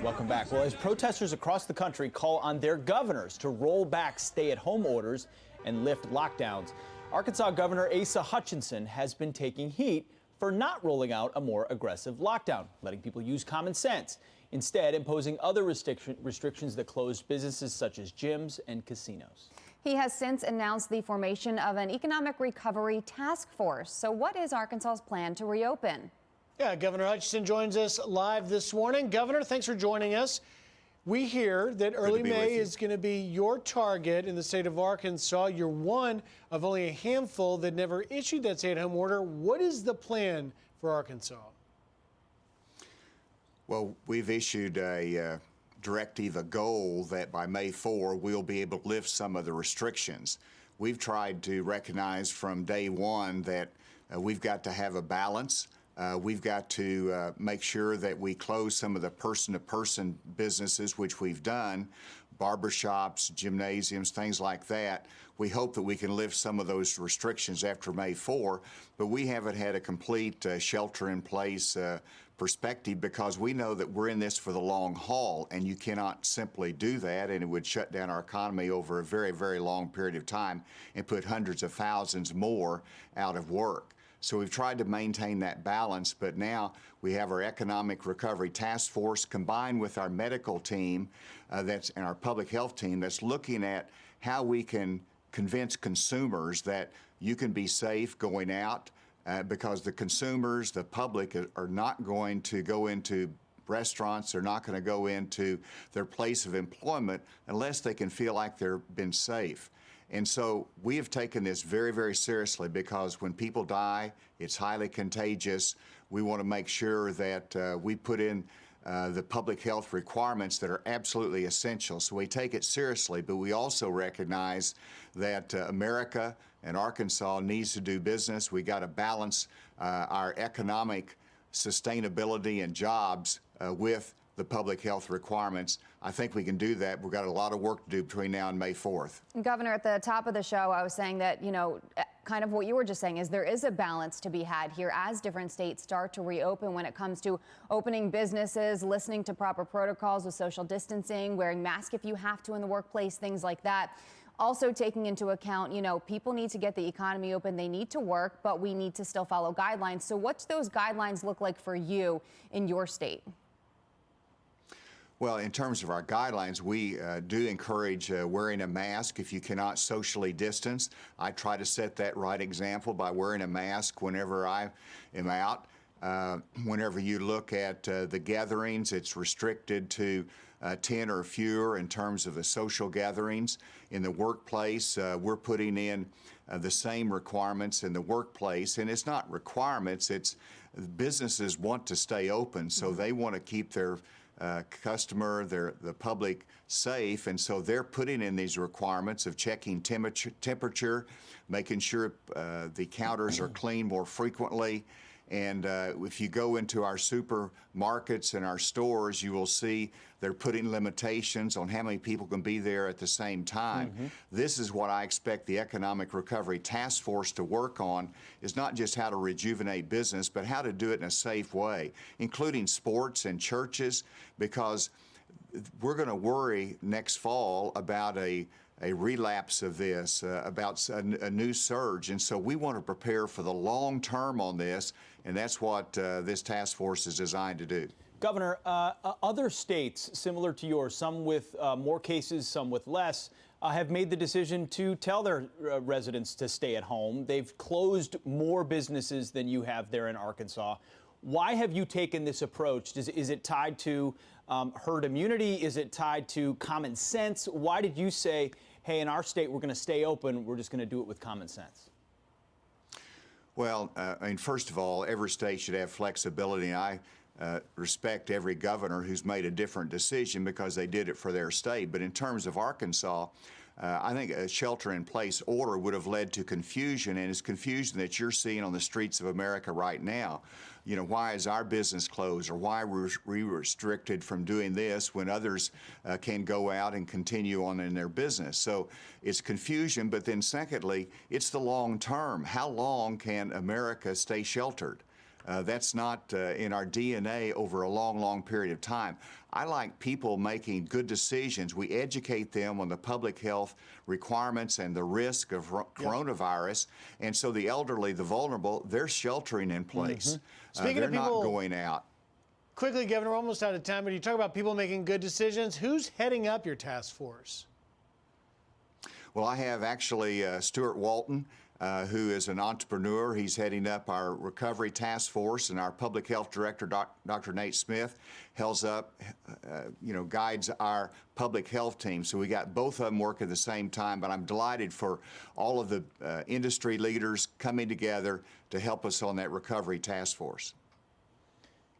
Welcome back. Well, as protesters across the country call on their governors to roll back stay-at-home orders and lift lockdowns, Arkansas Governor Asa Hutchinson has been taking heat for not rolling out a more aggressive lockdown, letting people use common sense, instead imposing other restrictions that closed businesses such as gyms and casinos. He has since announced the formation of an economic recovery task force. So what is Arkansas's plan to reopen? Yeah, Governor Hutchinson joins us live this morning. Governor, thanks for joining us. We hear that early May is going to be your target in the state of Arkansas. You're one of only a handful that never issued that stay-at-home order. What is the plan for Arkansas? Well, we've issued a directive, a goal that by May 4, we'll be able to lift some of the restrictions. We've tried to recognize from day one that we've got to have a balance. We've got to make sure that we close some of the person-to-person businesses, which we've done, barbershops, gymnasiums, things like that. We hope that we can lift some of those restrictions after May 4, but we haven't had a complete shelter-in-place perspective because we know that we're in this for the long haul, and you cannot simply do that, and it would shut down our economy over a very, very long period of time and put hundreds of thousands more out of work. So we've tried to maintain that balance, but now we have our economic recovery task force combined with our medical team and our public health team that's looking at how we can convince consumers that you can be safe going out because the consumers, the public, are not going to go into restaurants, they're not going to go into their place of employment unless they can feel like they've been safe. And so we have taken this very, very seriously because when people die, it's highly contagious. We want to make sure that we put in the public health requirements that are absolutely essential. So we take it seriously, but we also recognize that America and Arkansas needs to do business. We got to balance our economic sustainability and jobs with the public health requirements. I think we can do that. We've got a lot of work to do between now and May 4th. Governor, at the top of the show, I was saying that, kind of what you were just saying is there is a balance to be had here as different states start to reopen when it comes to opening businesses, listening to proper protocols with social distancing, wearing masks if you have to in the workplace, things like that. Also taking into account, people need to get the economy open, they need to work, but we need to still follow guidelines. So what do those guidelines look like for you in your state? Well, in terms of our guidelines, we do encourage wearing a mask if you cannot socially distance. I try to set that right example by wearing a mask whenever I am out. Whenever you look at the gatherings, it's restricted to 10 or fewer in terms of the social gatherings. In the workplace, we're putting in the same requirements in the workplace, and it's not requirements, it's businesses want to stay open, so they want to keep their customer, the public safe, and so they're putting in these requirements of checking temperature, making sure the counters are clean more frequently. And if you go into our supermarkets and our stores, you will see they're putting limitations on how many people can be there at the same time. This is what I expect the Economic Recovery Task Force to work on, is not just how to rejuvenate business, but how to do it in a safe way, including sports and churches, because we're going to worry next fall about a relapse of this, about a new surge. And so we want to prepare for the long term on this, and that's what this task force is designed to do. Governor, other states similar to yours, some with more cases, some with less, have made the decision to tell their residents to stay at home. They've closed more businesses than you have there in Arkansas. Why have you taken this approach? Is it tied to herd immunity? Is it tied to common sense? Why did you say, hey, in our state, we're going to stay open, we're just going to do it with common sense? Well, first of all, every state should have flexibility. I respect every governor who's made a different decision because they did it for their state. But in terms of Arkansas, I think a shelter-in-place order would have led to confusion, and it's confusion that you're seeing on the streets of America right now. Why is our business closed, or why were we restricted from doing this when others can go out and continue on in their business? So it's confusion, but then secondly, it's the long term. How long can America stay sheltered? That's not in our DNA over a long, long period of time. I like people making good decisions. We educate them on the public health requirements and the risk of coronavirus. And so the elderly, the vulnerable, they're sheltering in place. Speaking they're of people, not going out. Quickly, Governor, we're almost out of time, but you talk about people making good decisions. Who's heading up your task force? Well, I have actually Stuart Walton, who is an entrepreneur. He's heading up our recovery task force, and our public health director, Dr. Nate Smith, guides our public health team. So we got both of them working at the same time, but I'm delighted for all of the industry leaders coming together to help us on that recovery task force.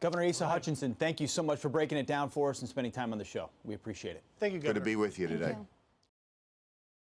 Governor Asa Hutchinson, thank you so much for breaking it down for us and spending time on the show. We appreciate it. Thank you, Governor. Good to be with you today. Thank you.